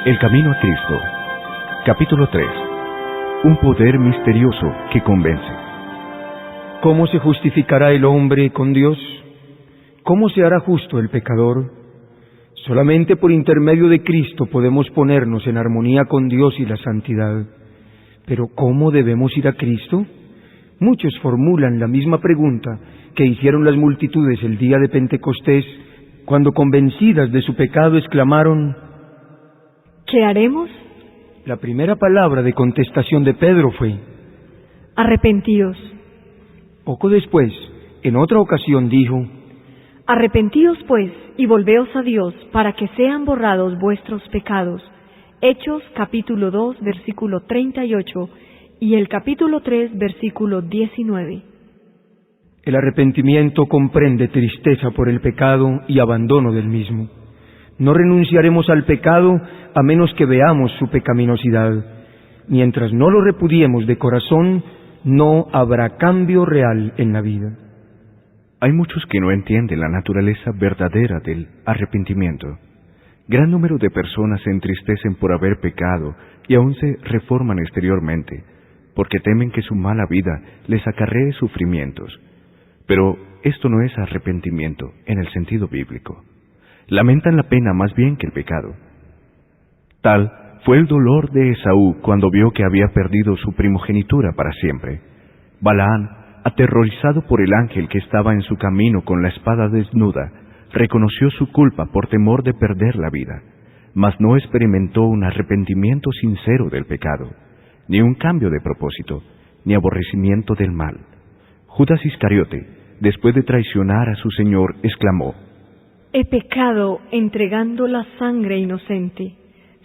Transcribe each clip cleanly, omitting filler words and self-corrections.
El camino a Cristo. Capítulo 3. Un poder misterioso que convence. ¿Cómo se justificará el hombre con Dios? ¿Cómo se hará justo el pecador? Solamente por intermedio de Cristo podemos ponernos en armonía con Dios y la santidad. Pero ¿cómo debemos ir a Cristo? Muchos formulan la misma pregunta que hicieron las multitudes el día de Pentecostés, cuando convencidas de su pecado exclamaron: ¿qué haremos? La primera palabra de contestación de Pedro fue: arrepentíos. Poco después, en otra ocasión dijo: arrepentíos pues, y volveos a Dios, para que sean borrados vuestros pecados. Hechos capítulo 2, versículo 38, y el capítulo 3, versículo 19. El arrepentimiento comprende tristeza por el pecado y abandono del mismo. No renunciaremos al pecado a menos que veamos su pecaminosidad. Mientras no lo repudiemos de corazón, no habrá cambio real en la vida. Hay muchos que no entienden la naturaleza verdadera del arrepentimiento. Gran número de personas se entristecen por haber pecado y aún se reforman exteriormente, porque temen que su mala vida les acarree sufrimientos. Pero esto no es arrepentimiento en el sentido bíblico. Lamentan la pena más bien que el pecado. Tal fue el dolor de Esaú cuando vio que había perdido su primogenitura para siempre. Balaán, aterrorizado por el ángel que estaba en su camino con la espada desnuda, reconoció su culpa por temor de perder la vida, mas no experimentó un arrepentimiento sincero del pecado, ni un cambio de propósito, ni aborrecimiento del mal. Judas Iscariote, después de traicionar a su Señor, exclamó: he pecado entregando la sangre inocente.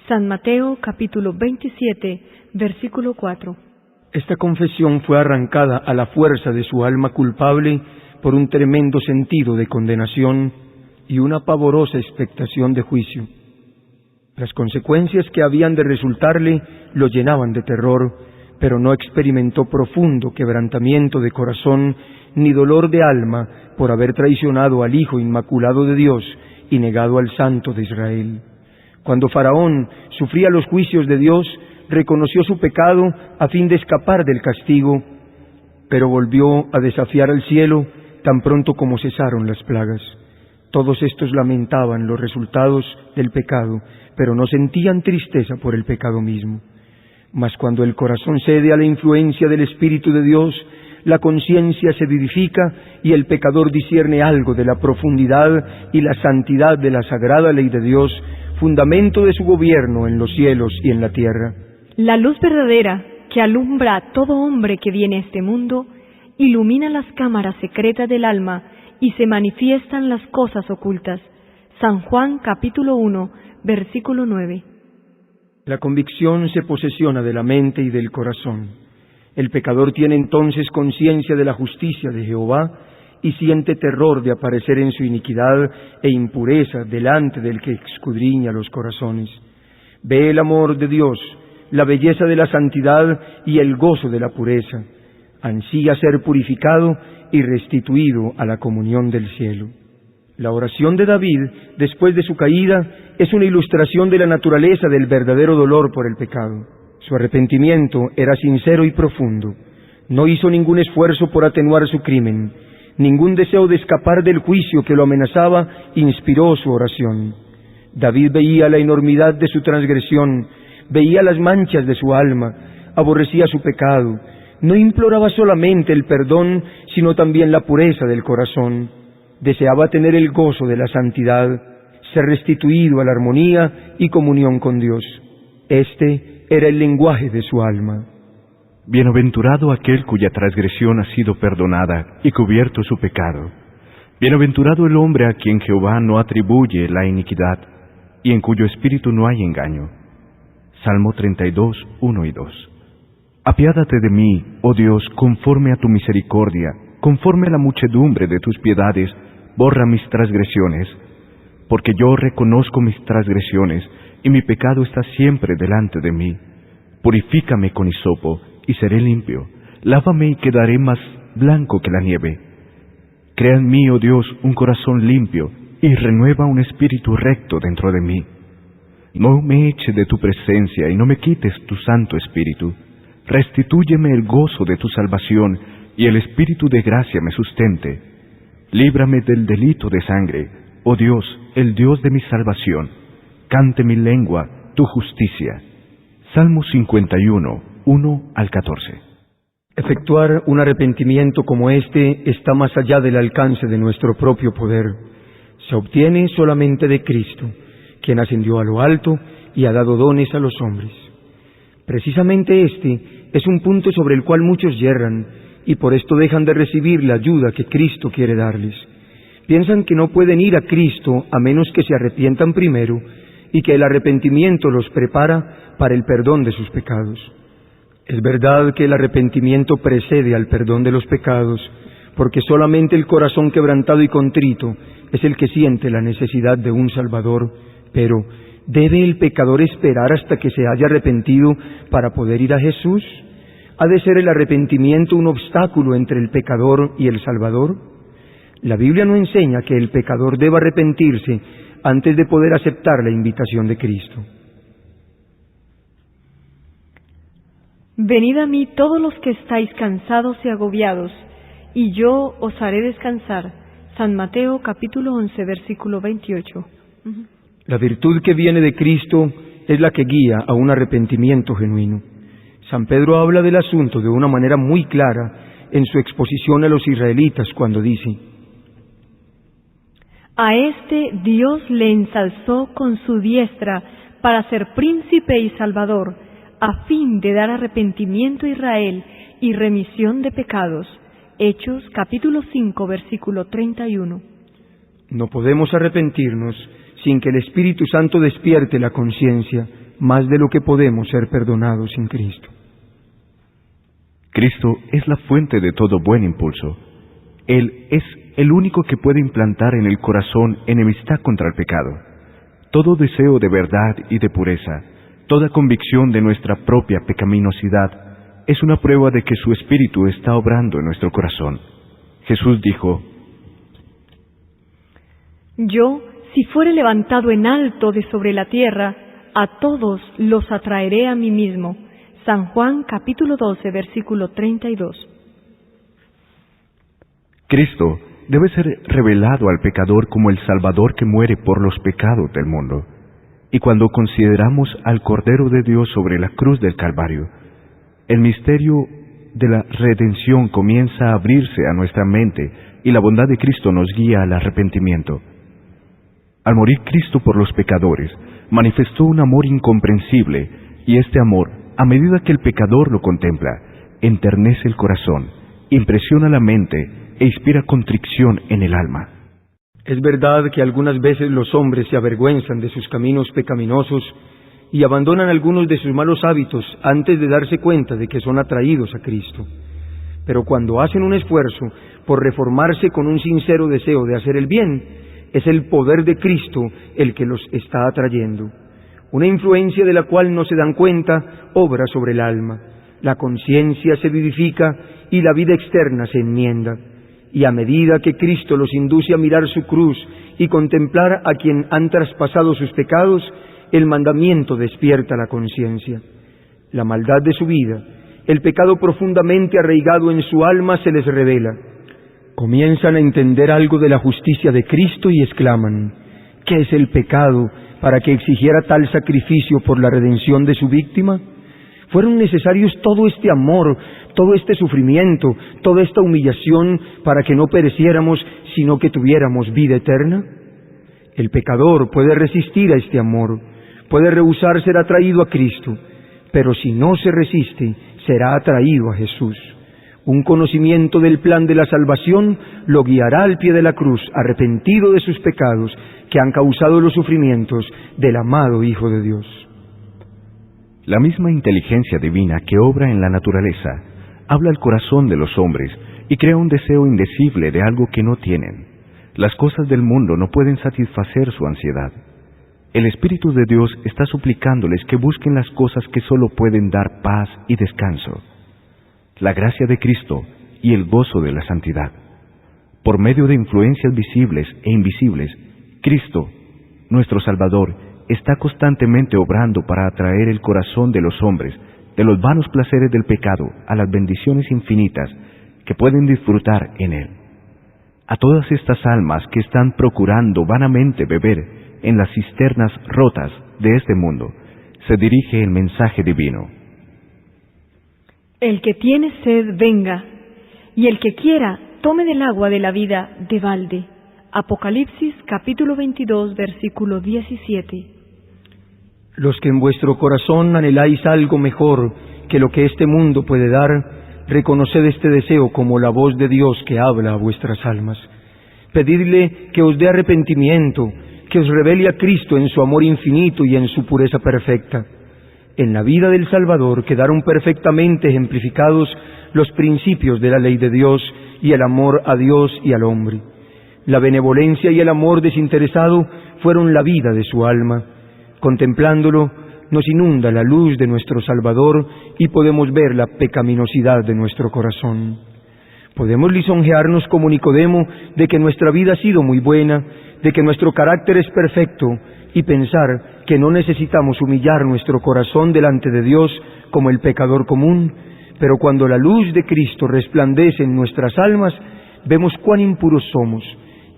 San Mateo capítulo 27, versículo 4. Esta confesión fue arrancada a la fuerza de su alma culpable por un tremendo sentido de condenación y una pavorosa expectación de juicio. Las consecuencias que habían de resultarle lo llenaban de terror, pero no experimentó profundo quebrantamiento de corazón ni dolor de alma por haber traicionado al Hijo Inmaculado de Dios y negado al Santo de Israel. Cuando Faraón sufría los juicios de Dios, reconoció su pecado a fin de escapar del castigo, pero volvió a desafiar al cielo tan pronto como cesaron las plagas. Todos estos lamentaban los resultados del pecado, pero no sentían tristeza por el pecado mismo. Mas cuando el corazón cede a la influencia del Espíritu de Dios, la conciencia se vivifica y el pecador discierne algo de la profundidad y la santidad de la sagrada ley de Dios, fundamento de su gobierno en los cielos y en la tierra. La luz verdadera que alumbra a todo hombre que viene a este mundo, ilumina las cámaras secretas del alma y se manifiestan las cosas ocultas. San Juan capítulo 1, versículo 9. La convicción se posesiona de la mente y del corazón. El pecador tiene entonces conciencia de la justicia de Jehová y siente terror de aparecer en su iniquidad e impureza delante del que escudriña los corazones. Ve el amor de Dios, la belleza de la santidad y el gozo de la pureza. Ansía ser purificado y restituido a la comunión del cielo. La oración de David, después de su caída, es una ilustración de la naturaleza del verdadero dolor por el pecado. Su arrepentimiento era sincero y profundo. No hizo ningún esfuerzo por atenuar su crimen. Ningún deseo de escapar del juicio que lo amenazaba inspiró su oración. David veía la enormidad de su transgresión, veía las manchas de su alma, aborrecía su pecado. No imploraba solamente el perdón, sino también la pureza del corazón. Deseaba tener el gozo de la santidad, ser restituido a la armonía y comunión con Dios. Este era el lenguaje de su alma. Bienaventurado aquel cuya transgresión ha sido perdonada y cubierto su pecado. Bienaventurado el hombre a quien Jehová no atribuye la iniquidad y en cuyo espíritu no hay engaño. Salmo 32, 1 y 2. Apiádate de mí, oh Dios, conforme a tu misericordia, conforme a la muchedumbre de tus piedades, borra mis transgresiones, porque yo reconozco mis transgresiones, y mi pecado está siempre delante de mí. Purifícame con hisopo, y seré limpio. Lávame y quedaré más blanco que la nieve. Crea en mí, oh Dios, un corazón limpio, y renueva un espíritu recto dentro de mí. No me eches de tu presencia y no me quites tu Santo Espíritu. Restitúyeme el gozo de tu salvación y el Espíritu de gracia me sustente. Líbrame del delito de sangre, oh Dios, el Dios de mi salvación. Cante mi lengua tu justicia. Salmo 51, 1 al 14. Efectuar un arrepentimiento como este está más allá del alcance de nuestro propio poder. Se obtiene solamente de Cristo, quien ascendió a lo alto y ha dado dones a los hombres. Precisamente este es un punto sobre el cual muchos yerran, y por esto dejan de recibir la ayuda que Cristo quiere darles. Piensan que no pueden ir a Cristo a menos que se arrepientan primero, y que el arrepentimiento los prepara para el perdón de sus pecados. Es verdad que el arrepentimiento precede al perdón de los pecados, porque solamente el corazón quebrantado y contrito es el que siente la necesidad de un Salvador, pero ¿debe el pecador esperar hasta que se haya arrepentido para poder ir a Jesús? ¿Ha de ser el arrepentimiento un obstáculo entre el pecador y el Salvador? La Biblia no enseña que el pecador deba arrepentirse antes de poder aceptar la invitación de Cristo. Venid a mí todos los que estáis cansados y agobiados, y yo os haré descansar. San Mateo capítulo 11, versículo 28. La virtud que viene de Cristo es la que guía a un arrepentimiento genuino. San Pedro habla del asunto de una manera muy clara en su exposición a los israelitas cuando dice: A este Dios le ensalzó con su diestra para ser príncipe y salvador, a fin de dar arrepentimiento a Israel y remisión de pecados. Hechos capítulo 5, versículo 31. No podemos arrepentirnos sin que el Espíritu Santo despierte la conciencia, más de lo que podemos ser perdonados sin Cristo. Cristo es la fuente de todo buen impulso. Él es el único que puede implantar en el corazón enemistad contra el pecado. Todo deseo de verdad y de pureza, toda convicción de nuestra propia pecaminosidad, es una prueba de que su Espíritu está obrando en nuestro corazón. Jesús dijo: Yo, si fuere levantado en alto de sobre la tierra, a todos los atraeré a mí mismo. San Juan capítulo 12, versículo 32. Cristo debe ser revelado al pecador como el Salvador que muere por los pecados del mundo. Y cuando consideramos al Cordero de Dios sobre la cruz del Calvario, el misterio de la redención comienza a abrirse a nuestra mente y la bondad de Cristo nos guía al arrepentimiento. Al morir Cristo por los pecadores, manifestó un amor incomprensible, y este amor, a medida que el pecador lo contempla, enternece el corazón, impresiona la mente e inspira contrición en el alma. Es verdad que algunas veces los hombres se avergüenzan de sus caminos pecaminosos y abandonan algunos de sus malos hábitos antes de darse cuenta de que son atraídos a Cristo. Pero cuando hacen un esfuerzo por reformarse con un sincero deseo de hacer el bien, es el poder de Cristo el que los está atrayendo. Una influencia de la cual no se dan cuenta obra sobre el alma. La conciencia se vivifica y la vida externa se enmienda. Y a medida que Cristo los induce a mirar su cruz y contemplar a quien han traspasado sus pecados, el mandamiento despierta la conciencia. La maldad de su vida, el pecado profundamente arraigado en su alma se les revela. Comienzan a entender algo de la justicia de Cristo y exclaman: ¿qué es el pecado para que exigiera tal sacrificio por la redención de su víctima? ¿Fueron necesarios todo este amor, todo este sufrimiento, toda esta humillación para que no pereciéramos, sino que tuviéramos vida eterna? El pecador puede resistir a este amor, puede rehusar ser atraído a Cristo, pero si no se resiste, será atraído a Jesús. Un conocimiento del plan de la salvación lo guiará al pie de la cruz, arrepentido de sus pecados que han causado los sufrimientos del amado Hijo de Dios. La misma inteligencia divina que obra en la naturaleza habla al corazón de los hombres y crea un deseo indecible de algo que no tienen. Las cosas del mundo no pueden satisfacer su ansiedad. El Espíritu de Dios está suplicándoles que busquen las cosas que solo pueden dar paz y descanso: la gracia de Cristo y el gozo de la santidad. Por medio de influencias visibles e invisibles, Cristo, nuestro Salvador, está constantemente obrando para atraer el corazón de los hombres de los vanos placeres del pecado a las bendiciones infinitas que pueden disfrutar en él. A todas estas almas que están procurando vanamente beber en las cisternas rotas de este mundo, se dirige el mensaje divino. El que tiene sed, venga, y el que quiera, tome del agua de la vida de balde. Apocalipsis capítulo 22, versículo 17. Los que en vuestro corazón anheláis algo mejor que lo que este mundo puede dar, reconoced este deseo como la voz de Dios que habla a vuestras almas. Pedidle que os dé arrepentimiento, que os revele a Cristo en su amor infinito y en su pureza perfecta. En la vida del Salvador quedaron perfectamente ejemplificados los principios de la ley de Dios y el amor a Dios y al hombre. La benevolencia y el amor desinteresado fueron la vida de su alma. Contemplándolo, nos inunda la luz de nuestro Salvador y podemos ver la pecaminosidad de nuestro corazón. Podemos lisonjearnos como Nicodemo de que nuestra vida ha sido muy buena, de que nuestro carácter es perfecto, y pensar que no necesitamos humillar nuestro corazón delante de Dios como el pecador común, pero cuando la luz de Cristo resplandece en nuestras almas, vemos cuán impuros somos,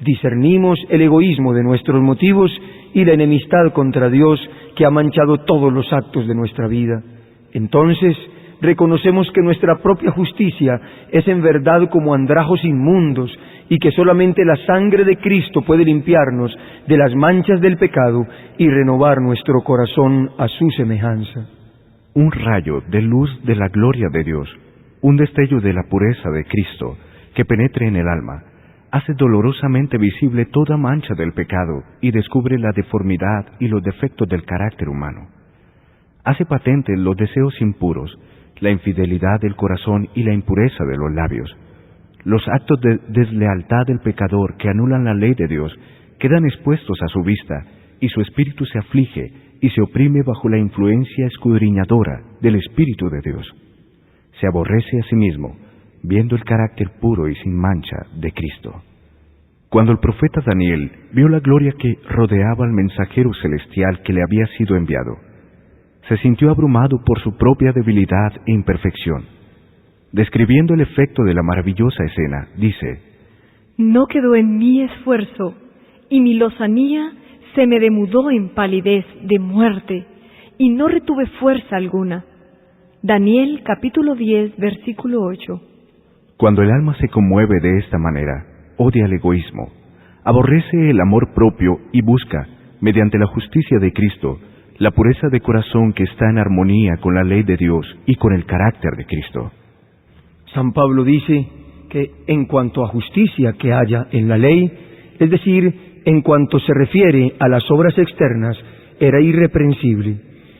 discernimos el egoísmo de nuestros motivos y la enemistad contra Dios que ha manchado todos los actos de nuestra vida. Entonces, reconocemos que nuestra propia justicia es en verdad como andrajos inmundos y que solamente la sangre de Cristo puede limpiarnos de las manchas del pecado y renovar nuestro corazón a su semejanza. Un rayo de luz de la gloria de Dios, un destello de la pureza de Cristo que penetre en el alma, hace dolorosamente visible toda mancha del pecado y descubre la deformidad y los defectos del carácter humano. Hace patentes los deseos impuros, la infidelidad del corazón y la impureza de los labios. Los actos de deslealtad del pecador que anulan la ley de Dios quedan expuestos a su vista y su espíritu se aflige y se oprime bajo la influencia escudriñadora del Espíritu de Dios. Se aborrece a sí mismo, viendo el carácter puro y sin mancha de Cristo. Cuando el profeta Daniel vio la gloria que rodeaba al mensajero celestial que le había sido enviado, se sintió abrumado por su propia debilidad e imperfección. Describiendo el efecto de la maravillosa escena, dice: No quedó en mí esfuerzo, y mi lozanía se me demudó en palidez de muerte, y no retuve fuerza alguna. Daniel capítulo 10, versículo 8. Cuando el alma se conmueve de esta manera, odia el egoísmo, aborrece el amor propio y busca, mediante la justicia de Cristo, la pureza de corazón que está en armonía con la ley de Dios y con el carácter de Cristo. San Pablo dice que en cuanto a justicia que haya en la ley, es decir, en cuanto se refiere a las obras externas, era irreprensible,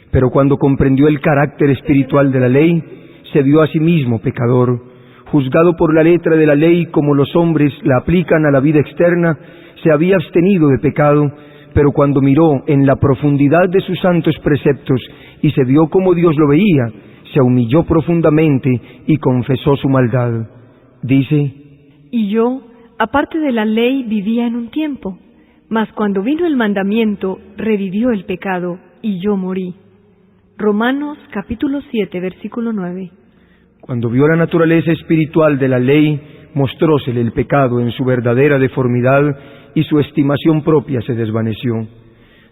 pero cuando comprendió el carácter espiritual de la ley, se vio a sí mismo pecador, juzgado por la letra de la ley como los hombres la aplican a la vida externa, se había abstenido de pecado, pero cuando miró en la profundidad de sus santos preceptos y se vio como Dios lo veía, se humilló profundamente y confesó su maldad. Dice: Y yo, aparte de la ley, vivía en un tiempo, mas cuando vino el mandamiento, revivió el pecado, y yo morí. Romanos capítulo 7, versículo 9. Cuando vio la naturaleza espiritual de la ley, mostrósele el pecado en su verdadera deformidad y su estimación propia se desvaneció.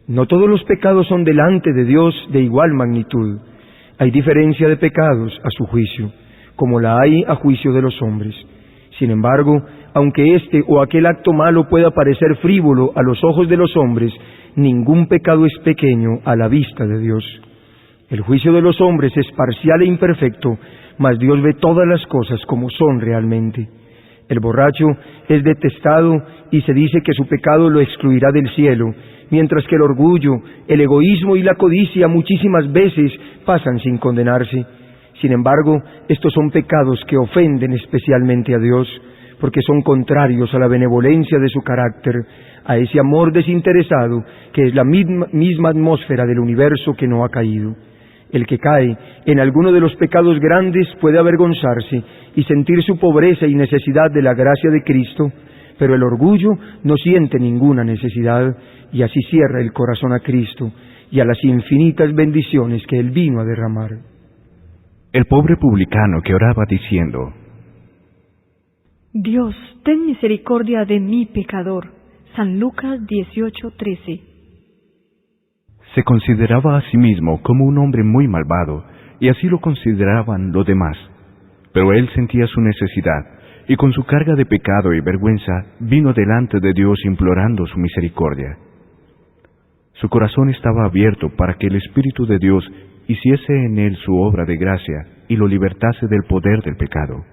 No todos los pecados son delante de Dios de igual magnitud. Hay diferencia de pecados a su juicio, como la hay a juicio de los hombres. Sin embargo, aunque este o aquel acto malo pueda parecer frívolo a los ojos de los hombres, ningún pecado es pequeño a la vista de Dios. El juicio de los hombres es parcial e imperfecto, mas Dios ve todas las cosas como son realmente. El borracho es detestado y se dice que su pecado lo excluirá del cielo, mientras que el orgullo, el egoísmo y la codicia muchísimas veces pasan sin condenarse. Sin embargo, estos son pecados que ofenden especialmente a Dios, porque son contrarios a la benevolencia de su carácter, a ese amor desinteresado que es la misma atmósfera del universo que no ha caído. El que cae en alguno de los pecados grandes puede avergonzarse y sentir su pobreza y necesidad de la gracia de Cristo, pero el orgullo no siente ninguna necesidad y así cierra el corazón a Cristo y a las infinitas bendiciones que Él vino a derramar. El pobre publicano que oraba diciendo: Dios, ten misericordia de mí, pecador. San Lucas 18:13. Se consideraba a sí mismo como un hombre muy malvado, y así lo consideraban los demás. Pero él sentía su necesidad, y con su carga de pecado y vergüenza vino delante de Dios implorando su misericordia. Su corazón estaba abierto para que el Espíritu de Dios hiciese en él su obra de gracia y lo libertase del poder del pecado.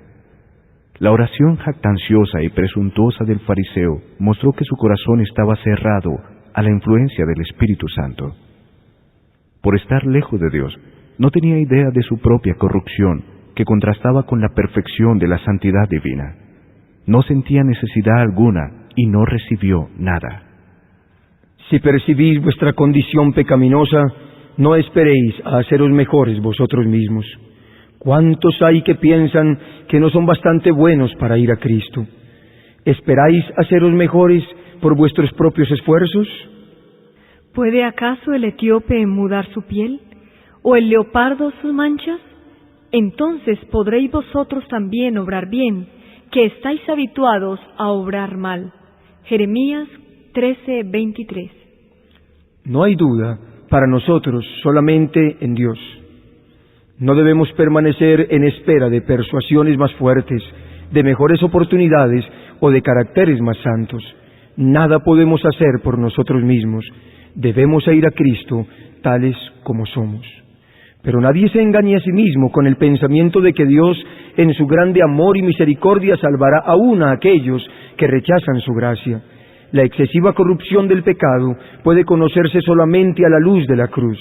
La oración jactanciosa y presuntuosa del fariseo mostró que su corazón estaba cerrado a la influencia del Espíritu Santo. Por estar lejos de Dios, no tenía idea de su propia corrupción, que contrastaba con la perfección de la santidad divina. No sentía necesidad alguna y no recibió nada. Si percibís vuestra condición pecaminosa, no esperéis a haceros mejores vosotros mismos. ¿Cuántos hay que piensan que no son bastante buenos para ir a Cristo? ¿Esperáis haceros mejores por vuestros propios esfuerzos? ¿Puede acaso el etíope mudar su piel? ¿O el leopardo sus manchas? Entonces podréis vosotros también obrar bien, que estáis habituados a obrar mal. Jeremías 13:23. No hay duda para nosotros solamente en Dios. No debemos permanecer en espera de persuasiones más fuertes, de mejores oportunidades o de caracteres más santos. Nada podemos hacer por nosotros mismos. Debemos ir a Cristo tales como somos. Pero nadie se engañe a sí mismo con el pensamiento de que Dios, en su grande amor y misericordia, salvará aún a aquellos que rechazan su gracia. La excesiva corrupción del pecado puede conocerse solamente a la luz de la cruz.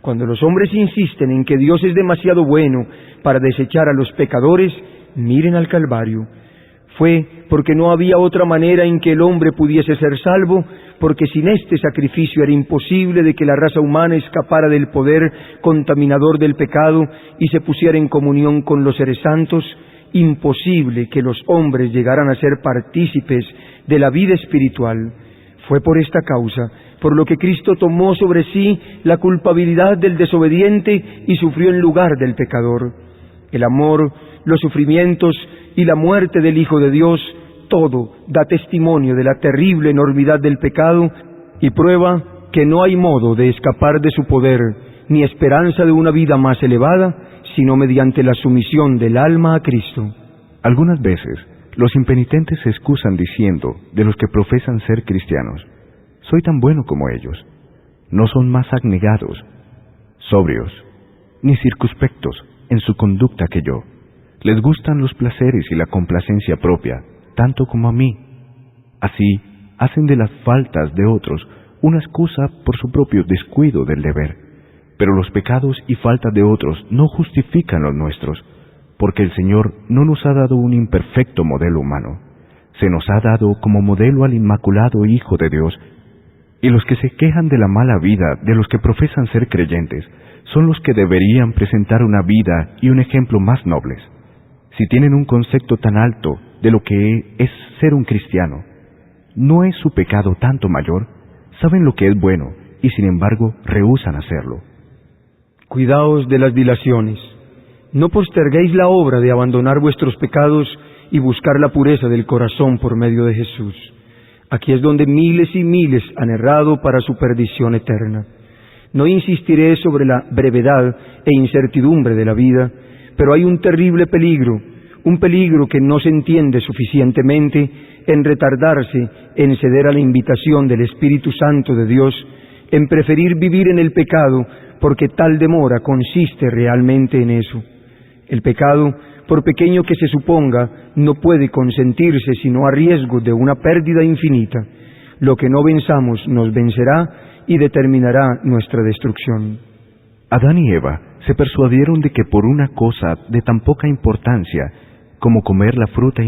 Cuando los hombres insisten en que Dios es demasiado bueno para desechar a los pecadores, miren al Calvario. Fue porque no había otra manera en que el hombre pudiese ser salvo, porque sin este sacrificio era imposible de que la raza humana escapara del poder contaminador del pecado y se pusiera en comunión con los seres santos, imposible que los hombres llegaran a ser partícipes de la vida espiritual. Fue por esta causa por lo que Cristo tomó sobre sí la culpabilidad del desobediente y sufrió en lugar del pecador. El amor, los sufrimientos y la muerte del Hijo de Dios, todo da testimonio de la terrible enormidad del pecado y prueba que no hay modo de escapar de su poder, ni esperanza de una vida más elevada, sino mediante la sumisión del alma a Cristo. Algunas veces, los impenitentes se excusan diciendo de los que profesan ser cristianos: soy tan bueno como ellos. No son más abnegados, sobrios, ni circunspectos en su conducta que yo. Les gustan los placeres y la complacencia propia, tanto como a mí. Así, hacen de las faltas de otros una excusa por su propio descuido del deber. Pero los pecados y faltas de otros no justifican los nuestros, porque el Señor no nos ha dado un imperfecto modelo humano. Se nos ha dado como modelo al inmaculado Hijo de Dios, y los que se quejan de la mala vida de los que profesan ser creyentes son los que deberían presentar una vida y un ejemplo más nobles. Si tienen un concepto tan alto de lo que es ser un cristiano, ¿no es su pecado tanto mayor? Saben lo que es bueno y sin embargo rehúsan hacerlo. Cuidaos de las dilaciones. No posterguéis la obra de abandonar vuestros pecados y buscar la pureza del corazón por medio de Jesús. Aquí es donde miles y miles han errado para su perdición eterna. No insistiré sobre la brevedad e incertidumbre de la vida, pero hay un terrible peligro, un peligro que no se entiende suficientemente en retardarse en ceder a la invitación del Espíritu Santo de Dios, en preferir vivir en el pecado, porque tal demora consiste realmente en eso. El pecado, por pequeño que se suponga, no puede consentirse sino a riesgo de una pérdida infinita. Lo que no venzamos nos vencerá y determinará nuestra destrucción. Adán y Eva se persuadieron de que por una cosa de tan poca importancia como comer la fruta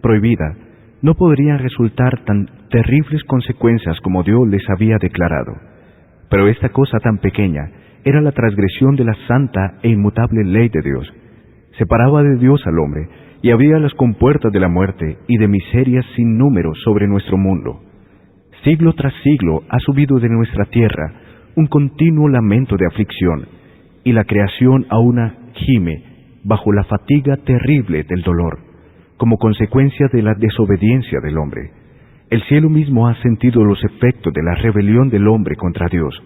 prohibida, no podrían resultar tan terribles consecuencias como Dios les había declarado. Pero esta cosa tan pequeña era la transgresión de la santa e inmutable ley de Dios. Separaba de Dios al hombre y había las compuertas de la muerte y de miserias sin número sobre nuestro mundo. Siglo tras siglo ha subido de nuestra tierra un continuo lamento de aflicción, y la creación aún gime bajo la fatiga terrible del dolor, como consecuencia de la desobediencia del hombre. El cielo mismo ha sentido los efectos de la rebelión del hombre contra Dios.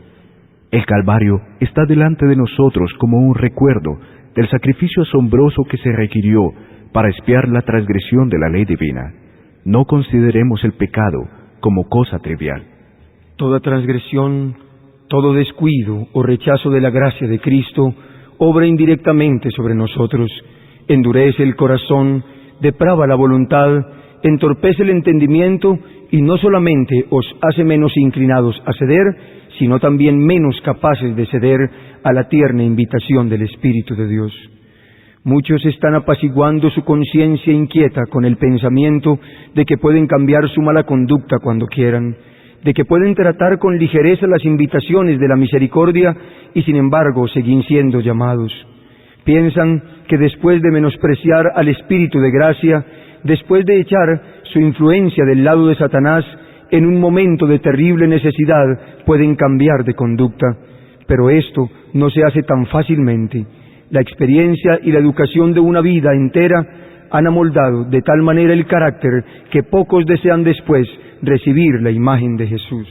El Calvario está delante de nosotros como un recuerdo del sacrificio asombroso que se requirió para expiar la transgresión de la ley divina. No consideremos el pecado como cosa trivial. Toda transgresión, todo descuido o rechazo de la gracia de Cristo obra indirectamente sobre nosotros, endurece el corazón, deprava la voluntad, entorpece el entendimiento y no solamente os hace menos inclinados a ceder, sino también menos capaces de ceder a la tierna invitación del Espíritu de Dios. Muchos están apaciguando su conciencia inquieta con el pensamiento de que pueden cambiar su mala conducta cuando quieran, de que pueden tratar con ligereza las invitaciones de la misericordia y sin embargo seguir siendo llamados. Piensan que después de menospreciar al Espíritu de gracia, después de echar su influencia del lado de Satanás, en un momento de terrible necesidad pueden cambiar de conducta, pero esto no se hace tan fácilmente. La experiencia y la educación de una vida entera han amoldado de tal manera el carácter que pocos desean después recibir la imagen de Jesús.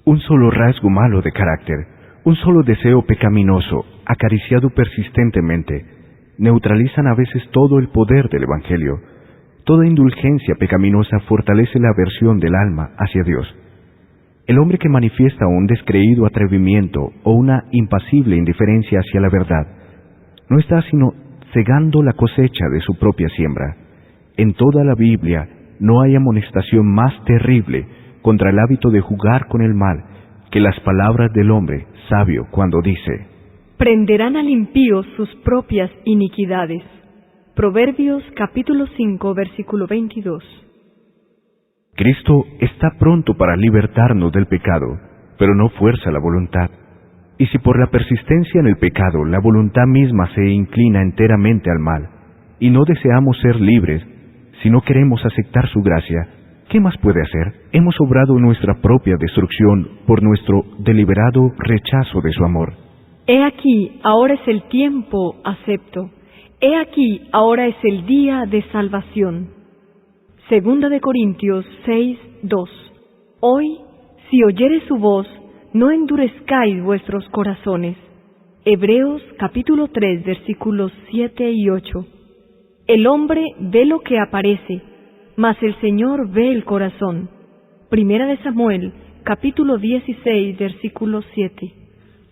Un solo rasgo malo de carácter, un solo deseo pecaminoso, acariciado persistentemente, neutralizan a veces todo el poder del Evangelio. Toda indulgencia pecaminosa fortalece la aversión del alma hacia Dios. El hombre que manifiesta un descreído atrevimiento o una impasible indiferencia hacia la verdad, no está sino cegando la cosecha de su propia siembra. En toda la Biblia no hay amonestación más terrible contra el hábito de jugar con el mal que las palabras del hombre sabio cuando dice: prenderán al impío sus propias iniquidades. Proverbios capítulo 5, versículo 22. Cristo está pronto para libertarnos del pecado, pero no fuerza la voluntad. Y si por la persistencia en el pecado la voluntad misma se inclina enteramente al mal, y no deseamos ser libres, si no queremos aceptar su gracia, ¿qué más puede hacer? Hemos obrado nuestra propia destrucción por nuestro deliberado rechazo de su amor. He aquí, ahora es el tiempo acepto. He aquí, ahora es el día de salvación. Segunda de Corintios 6, 2. Hoy, si oyereis su voz, no endurezcáis vuestros corazones. Hebreos capítulo 3, versículos 7 y 8. El hombre ve lo que aparece, mas el Señor ve el corazón. Primera de Samuel capítulo 16, versículo 7.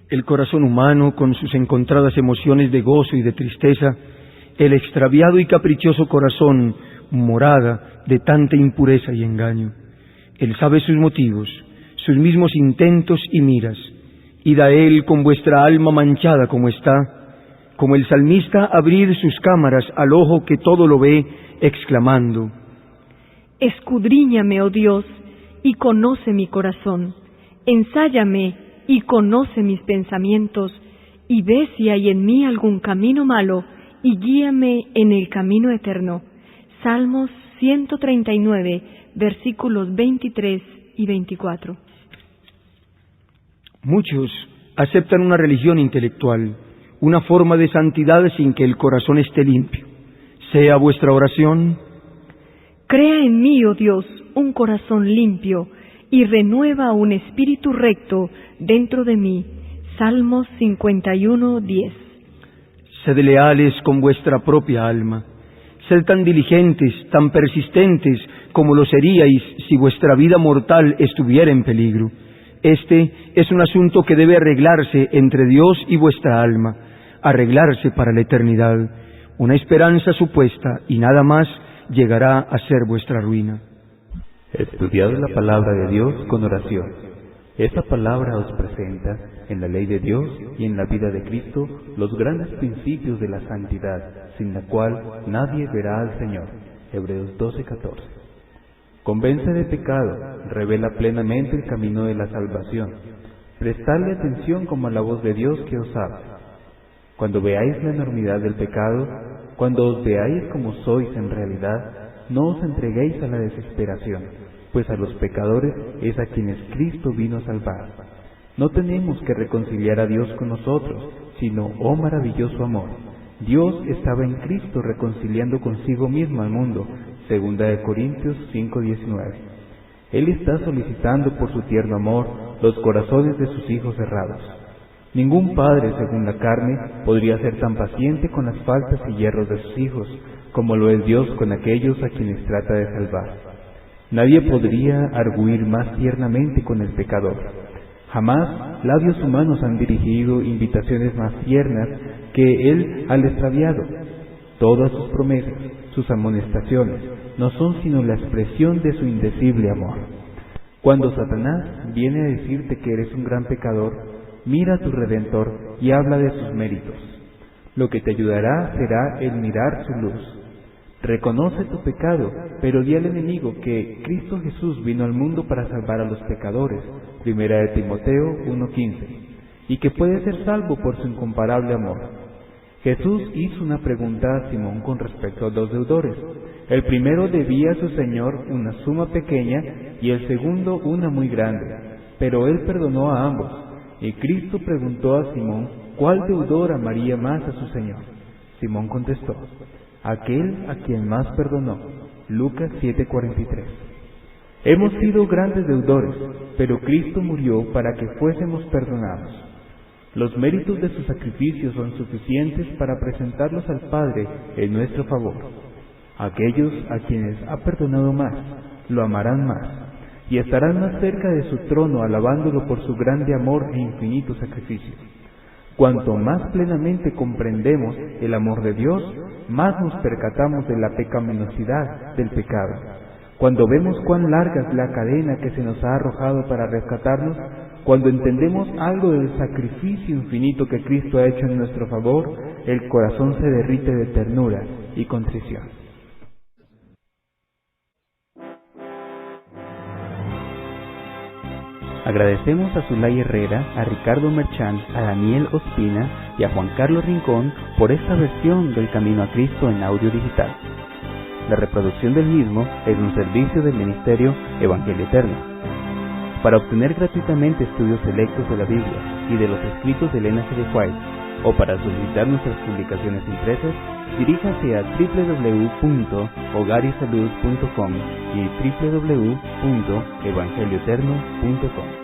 El corazón humano, con sus encontradas emociones de gozo y de tristeza, el extraviado y caprichoso corazón, morada de tanta impureza y engaño. Él sabe sus motivos, sus mismos intentos y miras. Id a Él con vuestra alma manchada como está, como el salmista abrid sus cámaras al ojo que todo lo ve, exclamando: escudriñame, oh Dios, y conoce mi corazón. Ensáyame y conoce mis pensamientos, y ve si hay en mí algún camino malo, y guíame en el camino eterno. Salmos 139, versículos 23 y 24. Muchos aceptan una religión intelectual, una forma de santidad sin que el corazón esté limpio. Sea vuestra oración: crea en mí, oh Dios, un corazón limpio, y renueva un espíritu recto dentro de mí. Salmos 51, 10. Sed leales con vuestra propia alma. Sed tan diligentes, tan persistentes como lo seríais si vuestra vida mortal estuviera en peligro. Este es un asunto que debe arreglarse entre Dios y vuestra alma, arreglarse para la eternidad. Una esperanza supuesta y nada más llegará a ser vuestra ruina. Estudiad la palabra de Dios con oración. Esta palabra os presenta, en la ley de Dios y en la vida de Cristo, los grandes principios de la santidad, sin la cual nadie verá al Señor. Hebreos 12:14. Convence de pecado, revela plenamente el camino de la salvación. Prestadle atención como a la voz de Dios que os habla. Cuando veáis la enormidad del pecado, cuando os veáis como sois en realidad, no os entreguéis a la desesperación, pues a los pecadores es a quienes Cristo vino a salvar. No tenemos que reconciliar a Dios con nosotros, sino, oh maravilloso amor, Dios estaba en Cristo reconciliando consigo mismo al mundo, 2 Corintios 5:19. Él está solicitando por su tierno amor los corazones de sus hijos errados. Ningún padre, según la carne, podría ser tan paciente con las faltas y yerros de sus hijos, como lo es Dios con aquellos a quienes trata de salvar. Nadie podría arguir más tiernamente con el pecador. Jamás labios humanos han dirigido invitaciones más tiernas que él al extraviado. Todas sus promesas, sus amonestaciones, no son sino la expresión de su indecible amor. Cuando Satanás viene a decirte que eres un gran pecador, mira a tu Redentor y habla de sus méritos. Lo que te ayudará será el mirar su luz. Reconoce tu pecado, pero di al enemigo que Cristo Jesús vino al mundo para salvar a los pecadores, 1 Timoteo 1:15, y que puede ser salvo por su incomparable amor. Jesús hizo una pregunta a Simón con respecto a los deudores. El primero debía a su Señor una suma pequeña y el segundo una muy grande, pero él perdonó a ambos. Y Cristo preguntó a Simón cuál deudor amaría más a su Señor. Simón contestó: aquel a quien más perdonó. Lucas 7:43. Hemos sido grandes deudores, pero Cristo murió para que fuésemos perdonados. Los méritos de su sacrificio son suficientes para presentarlos al Padre en nuestro favor. Aquellos a quienes ha perdonado más, lo amarán más, y estarán más cerca de su trono alabándolo por su grande amor e infinito sacrificio. Cuanto más plenamente comprendemos el amor de Dios, más nos percatamos de la pecaminosidad del pecado. Cuando vemos cuán larga es la cadena que se nos ha arrojado para rescatarnos, cuando entendemos algo del sacrificio infinito que Cristo ha hecho en nuestro favor, el corazón se derrite de ternura y contrición. Agradecemos a Zulay Herrera, a Ricardo Merchán, a Daniel Ospina y a Juan Carlos Rincón por esta versión del Camino a Cristo en audio digital. La reproducción del mismo es un servicio del Ministerio Evangelio Eterno. Para obtener gratuitamente estudios selectos de la Biblia y de los escritos de Elena G. de White, o para solicitar nuestras publicaciones impresas, diríjase a www.hogarisalud.com y www.evangelioeterno.com.